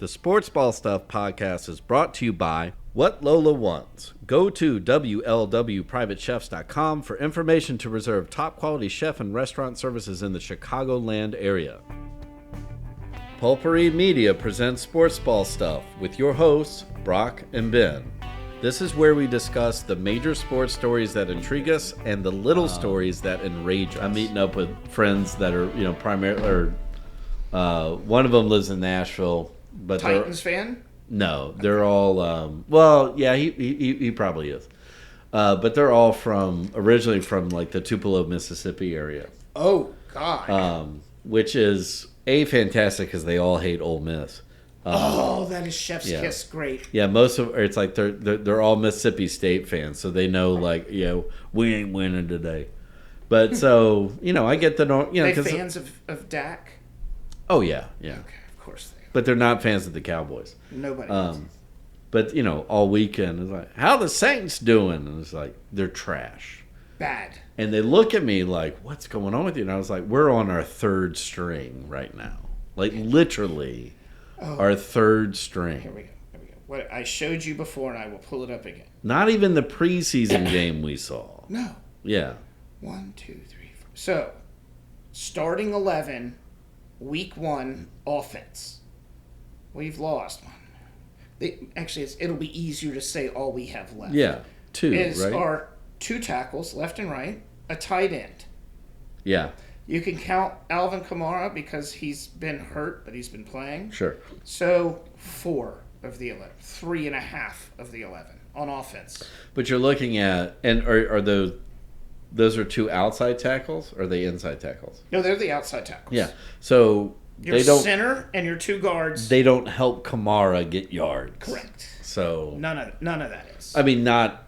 The Sports Ball Stuff podcast is brought to you by What Lola Wants. Go to WLWPrivateChefs.com for information to reserve top quality chef and restaurant services in the Chicagoland area. Pulpery Media presents Sports Ball Stuff with your hosts, Brock and Ben. This is where we discuss the major sports stories that intrigue us and the little stories that enrage us. I'm meeting up with friends that are, primarily, one of them lives in Nashville. But Titans fan? No, they're all. He probably is. But they're all originally from like the Tupelo, Mississippi area. Oh God! Which is fantastic because they all hate Ole Miss. That is chef's kiss. Great. Yeah, most of it's like they're all Mississippi State fans, so they know we ain't winning today. But so I get the They fans of Dak. Oh yeah. Okay, of course they are. But they're not fans of the Cowboys. Nobody is. But, all weekend, it's like, how the Saints doing? And it's like, they're trash. Bad. And they look at me like, what's going on with you? And I was like, we're on our third string right now. Like, literally, our third string. Here we go. What I showed you before, and I will pull it up again. Not even the preseason game we saw. No. Yeah. 1, 2, 3, 4. So, starting 11, week 1, offense. We've lost one. It'll be easier to say all we have left. Yeah, 2, right? Our 2 tackles, left and right, a tight end. Yeah. You can count Alvin Kamara because he's been hurt, but he's been playing. Sure. So 4 of the 11, 3.5 of the 11 on offense. But you're looking at, and are those are 2 outside tackles, or are they inside tackles? No, they're the outside tackles. Yeah. So your center and your 2 guards. They don't help Kamara get yards. Correct. So none of that is. I mean, not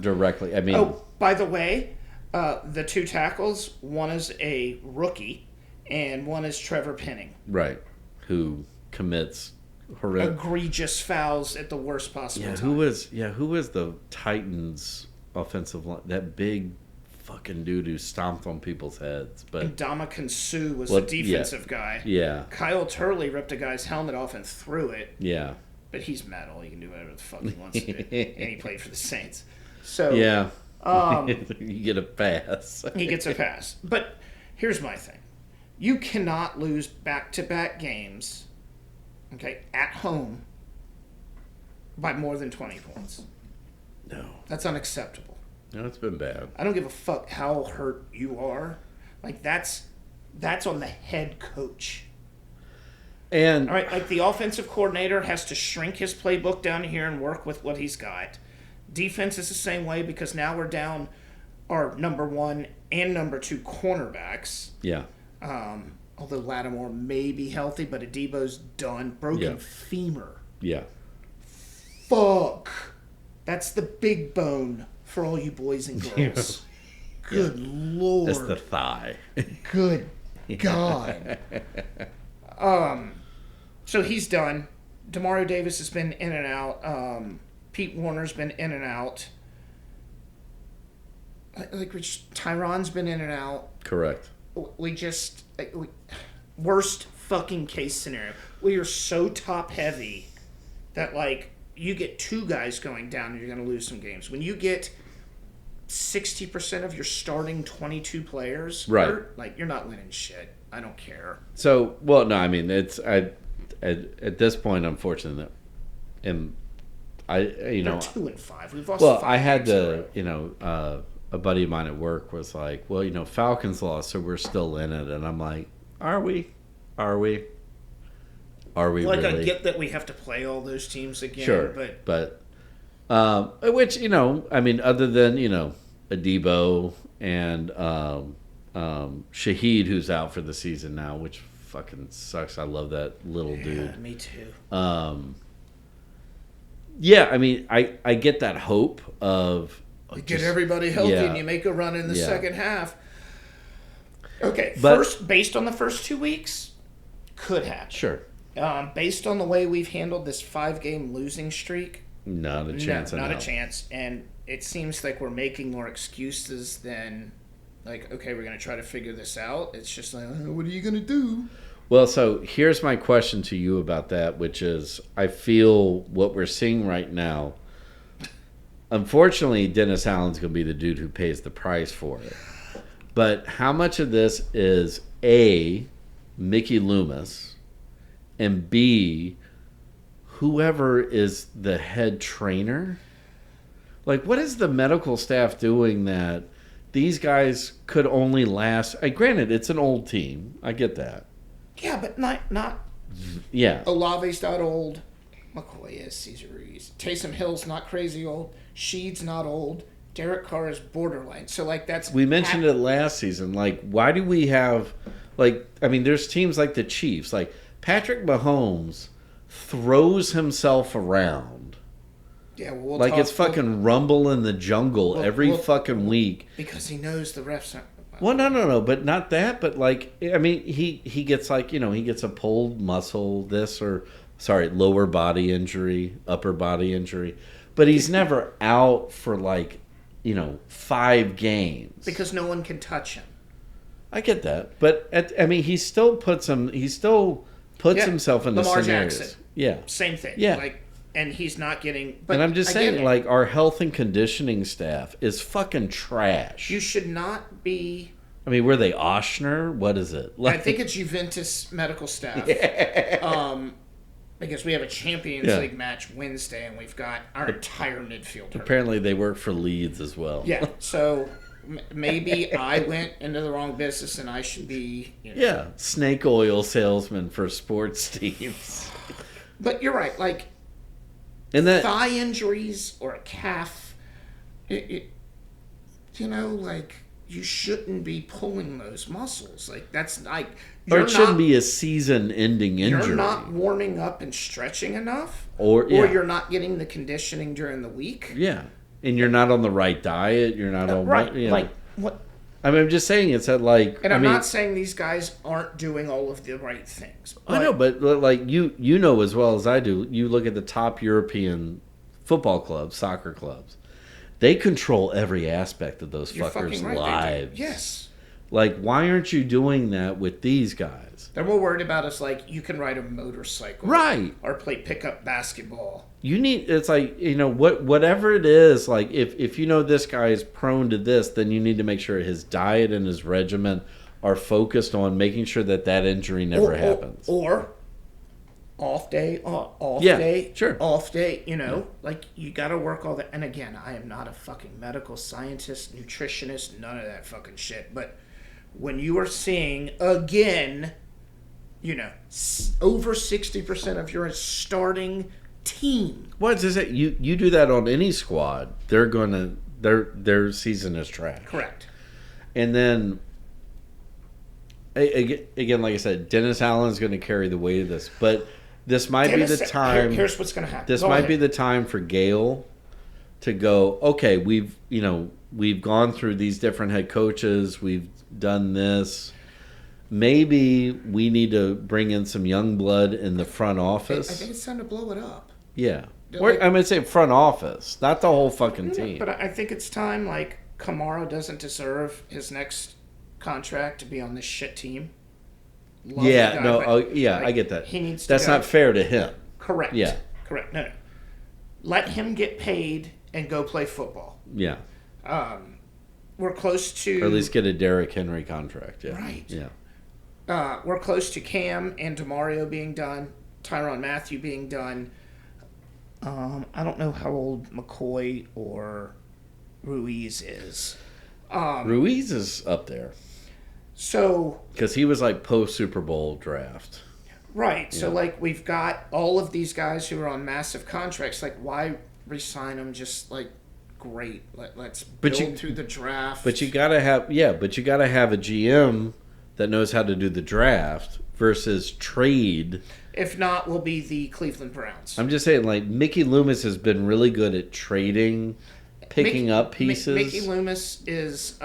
directly. I mean. Oh, by the way, the 2 tackles. One is a rookie, and one is Trevor Penning. Right. Who commits egregious fouls at the worst possible time. Who was the Titans offensive line? That big fucking dude who stomped on people's heads. But Ndamukong Suh was the defensive guy. Yeah. Kyle Turley ripped a guy's helmet off and threw it. Yeah. But he's metal. He can do whatever the fuck he wants to do. And he played for the Saints. So yeah. You get a pass. He gets a pass. But here's my thing. You cannot lose back-to-back games, at home by more than 20 points. No. That's unacceptable. No, it's been bad. I don't give a fuck how hurt you are. That's on the head coach. And all right, the offensive coordinator has to shrink his playbook down here and work with what he's got. Defense is the same way because now we're down our number 1 and number 2 cornerbacks. Yeah. Although Lattimore may be healthy, but Adebo's done. Broken femur. Yeah. Fuck. That's the big bone for all you boys and girls. Good Lord. That's the thigh. Good God. So he's done. Demario Davis has been in and out. Pete Warner's been in and out. Tyron's been in and out. Correct. Worst fucking case scenario. We are so top heavy that you get 2 guys going down and you're going to lose some games. When you get 60% of your starting 22 players hurt, you're not winning shit. I don't care. So, well, no, I mean, it's at this point, unfortunately, and they're 2-5. We've lost. Well, 5 I had to, a buddy of mine at work was like, well, Falcons lost, so we're still in it, and I'm like, are we? Are we really? I get that we have to play all those teams again. Sure, but which I mean, other than Adebo and Shaheed, who's out for the season now, which fucking sucks. I love that little dude. Yeah, me too. Yeah, I mean, I get that hope of you get everybody healthy and you make a run in the second half. Okay, based on the first 2 weeks, could happen. Sure. Based on the way we've handled this 5-game losing streak, not a chance. Not a chance. And it seems like we're making more excuses than, okay, we're going to try to figure this out. It's just what are you going to do? Well, so here's my question to you about that, which is I feel what we're seeing right now. Unfortunately, Dennis Allen's going to be the dude who pays the price for it. But how much of this is A, Mickey Loomis, and B, whoever is the head trainer? Like, what is the medical staff doing that these guys could only last? Granted, it's an old team. I get that. Yeah, but not. Yeah. Olave's not old. McCoy is. Cesar Ruiz. Taysom Hill's not crazy old. Sheed's not old. Derek Carr is borderline. So, like, that's... We mentioned it last season. Like, why do we have... Like, I mean, there's teams like the Chiefs. Like, Patrick Mahomes throws himself around. Yeah, well, like it's fucking Rumble in the Jungle every fucking week. Because he knows the refs aren't... Well, no, but not that. But, like, I mean, he gets, like, you know, he gets a pulled muscle, lower body injury, upper body injury. But he's never out for, like, 5 games. Because no one can touch him. I get that. But, he still puts himself in the Lamar scenarios. Jackson. Yeah. Same thing. Yeah. Like, and he's not getting... But and I'm just saying, like, our health and conditioning staff is fucking trash. You should not be... I mean, were they Oshner? What is it? Like, I think it's Juventus medical staff. Yeah. Because we have a Champions League match Wednesday, and we've got our entire midfield hurt. Apparently, they work for Leeds as well. Yeah, so maybe I went into the wrong business, and I should be... Yeah, snake oil salesman for sports teams. But you're right, like, and that thigh injuries or a calf, like, you shouldn't be pulling those muscles. Like, that's like... Or it shouldn't be a season-ending injury. You're not warming up and stretching enough, or you're not getting the conditioning during the week. Yeah, and you're not on the right diet. You're not on right. Like what? I mean, I'm just saying it's that, like. And I'm not saying these guys aren't doing all of the right things. I know, but like you know as well as I do. You look at the top European football clubs, soccer clubs. They control every aspect of those fuckers' lives. Yes. Like, why aren't you doing that with these guys? They're more worried about us, like, you can ride a motorcycle. Right. Or play pickup basketball. It's like, whatever it is, like, if you know this guy is prone to this, then you need to make sure his diet and his regimen are focused on making sure that injury never happens. Or off day, sure. Off day, like, you got to work all that. And again, I am not a fucking medical scientist, nutritionist, none of that fucking shit, but when you are seeing, again, over 60% of your starting team. What is it? You do that on any squad, they're gonna their season is trash. Correct. And then again, like I said, Dennis Allen's going to carry the weight of this, but this might be the time. Here's what's going to happen. This might be the time for Gale to go. Okay, we've gone through these different head coaches. We've done this. Maybe we need to bring in some young blood in the front office. I think it's time to blow it up. Yeah. Or, I'm going to say front office, not the whole fucking team. But I think it's time, like, Kamara doesn't deserve his next contract to be on this shit team. I get that. He needs to That's not fair to him. Correct. Yeah. Correct. No. Let him get paid and go play football. Yeah. We're close to... Or at least get a Derrick Henry contract. Yeah. Right. Yeah. We're close to Cam and DeMario being done, Tyrann Mathieu being done. I don't know how old McCoy or Ruiz is. Ruiz is up there. So... Because he was like post-Super Bowl draft. Right. So, like, we've got all of these guys who are on massive contracts. Like, why re-sign them just, like, great? Let's build through the draft. But you got to have... Yeah, but you got to have a GM that knows how to do the draft versus trade. If not, we'll be the Cleveland Browns. I'm just saying, like, Mickey Loomis has been really good at trading, picking up pieces. Mickey Loomis is...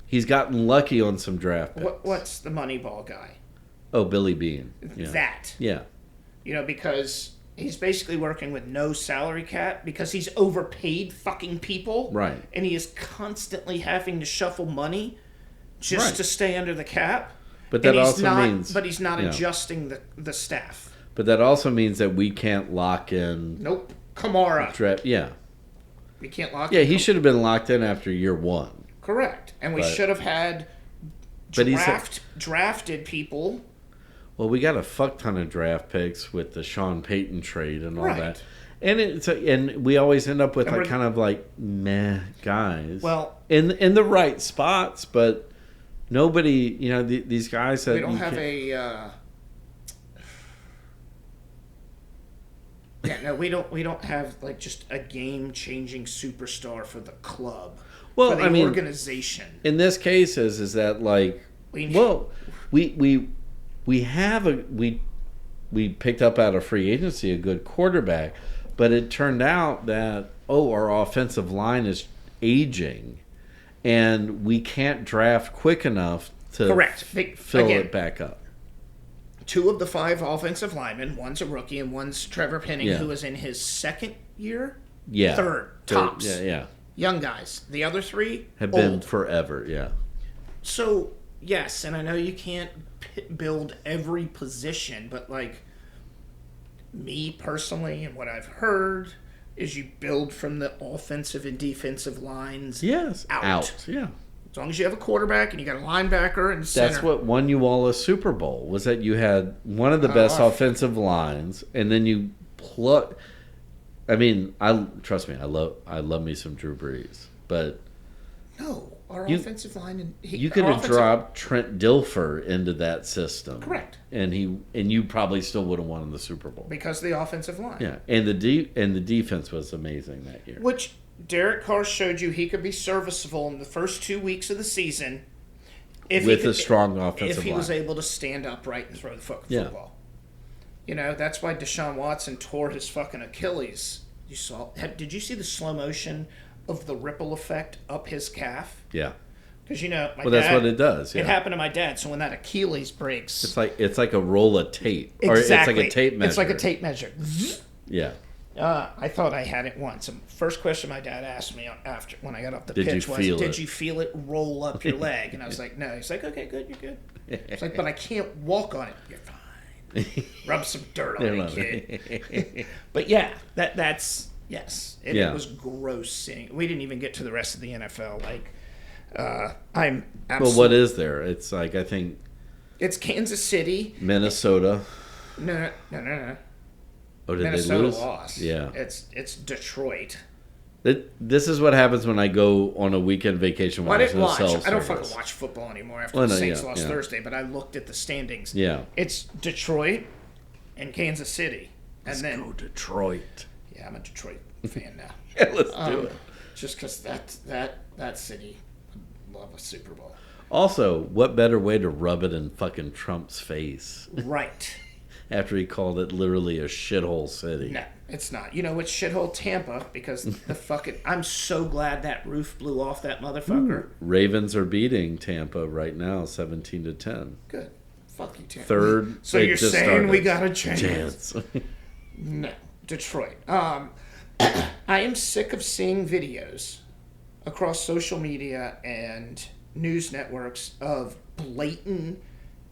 he's gotten lucky on some draft picks. What's the Moneyball guy? Oh, Billy Bean. Yeah. That. Yeah. Because he's basically working with no salary cap because he's overpaid fucking people. Right. And he is constantly having to shuffle money just to stay under the cap. But that And also means... But he's not you know, adjusting the staff. But that also means that we can't lock in... Nope. Kamara. Yeah. We can't lock in. Yeah, he should have been locked in after year one. Correct. And we should have had drafted people. Well, we got a fuck ton of draft picks with the Sean Payton trade and all that. And we always end up with like kind of like meh guys. Well, in the right spots, but nobody, you know, these guys that we don't have we don't have like just a game-changing superstar for the club. Well, for the organization. In this case, is that like we picked up out of free agency a good quarterback, but it turned out that our offensive line is aging, and we can't draft quick enough to fill it back up. 2 of the 5 offensive linemen, one's a rookie and one's Trevor Penning, who is in his second year, third tops. Young guys. The other 3 have been forever. Yeah. So yes, and I know you can't build every position, but like me personally, and what I've heard is you build from the offensive and defensive lines. Yes, out. Yeah. As long as you have a quarterback and you got a linebacker and center. That's what won you all a Super Bowl, was that you had one of the best offensive lines, and then you plug. I mean, trust me, I love me some Drew Brees, but no, our offensive line and you could have dropped Trent Dilfer into that system, correct? And you probably still would have won the Super Bowl because of the offensive line. Yeah, and the defense was amazing that year. Which Derek Carr showed you he could be serviceable in the first 2 weeks of the season with a strong offensive line. If he was able to stand upright and throw the fucking football. You know, that's why Deshaun Watson tore his fucking Achilles. Did you see the slow motion of the ripple effect up his calf? Yeah. Because, you know, that's what it does. Yeah. It happened to my dad. So when that Achilles breaks... It's like a roll of tape. Exactly. Or it's like a tape measure. It's like a tape measure. Yeah. I thought I had it once. And first question my dad asked me after when I got off the pitch was, did you feel it roll up your leg? And I was like, no. He's like, okay, good, you're good. It's like, but I can't walk on it. You're fine. Rub some dirt on it, kid. But yeah, that's yes. It was gross seeing. We didn't even get to the rest of the NFL. Like, I'm absolutely. Well, what is there? It's like, I think it's Kansas City, Minnesota. No. Oh, did Minnesota they lose? Lost. Yeah. It's Detroit. This is what happens when I go on a weekend vacation. Well, I didn't watch. I don't fucking watch football anymore after the Saints lost Thursday. But I looked at the standings. Yeah, it's Detroit and Kansas City, and let's go Detroit. Yeah, I'm a Detroit fan now. Yeah, let's do it. Just because that city would love a Super Bowl. Also, what better way to rub it in fucking Trump's face? Right. After he called it literally a shithole city. No, it's not. You know, it's shithole Tampa because the fucking... I'm so glad that roof blew off that motherfucker. Ravens are beating Tampa right now, 17-10. Good. Fuck you, Tampa. Third. So you're saying we got a chance? No. Detroit. I am sick of seeing videos across social media and news networks of blatant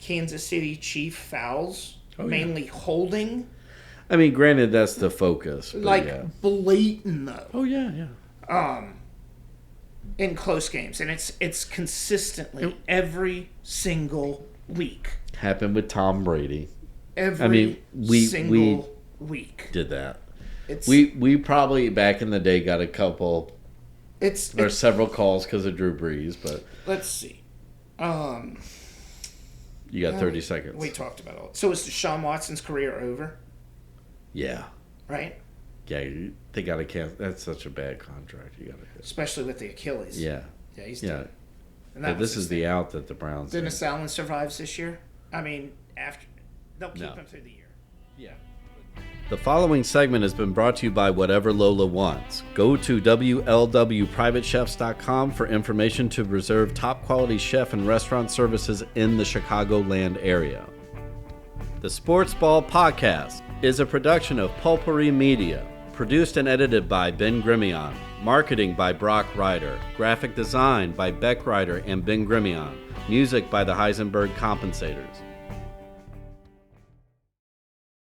Kansas City Chief fouls. Mainly holding. I mean, granted, that's the focus. Like blatant though. Oh yeah. In close games, and it's consistently every single week. Happened with Tom Brady. Every single week did that. We probably back in the day got a couple. There's several calls because of Drew Brees, but let's see. You got 30 seconds. We talked about all. So is Deshaun Watson's career over? Yeah. Right? Yeah, they got to cancel. That's such a bad contract. You got to, especially with the Achilles. Yeah. Yeah, he's done. And this is the out that the Browns. Dennis Allen survives this year. I mean, after they'll keep him through the year. Yeah. The following segment has been brought to you by Whatever Lola Wants. Go to WLWPrivateChefs.com for information to reserve top quality chef and restaurant services in the Chicagoland area. The Sports Ball Podcast is a production of Pulpery Media, produced and edited by Ben Grimion, marketing by Brock Ryder, graphic design by Beck Ryder and Ben Grimion, Music by the Heisenberg Compensators.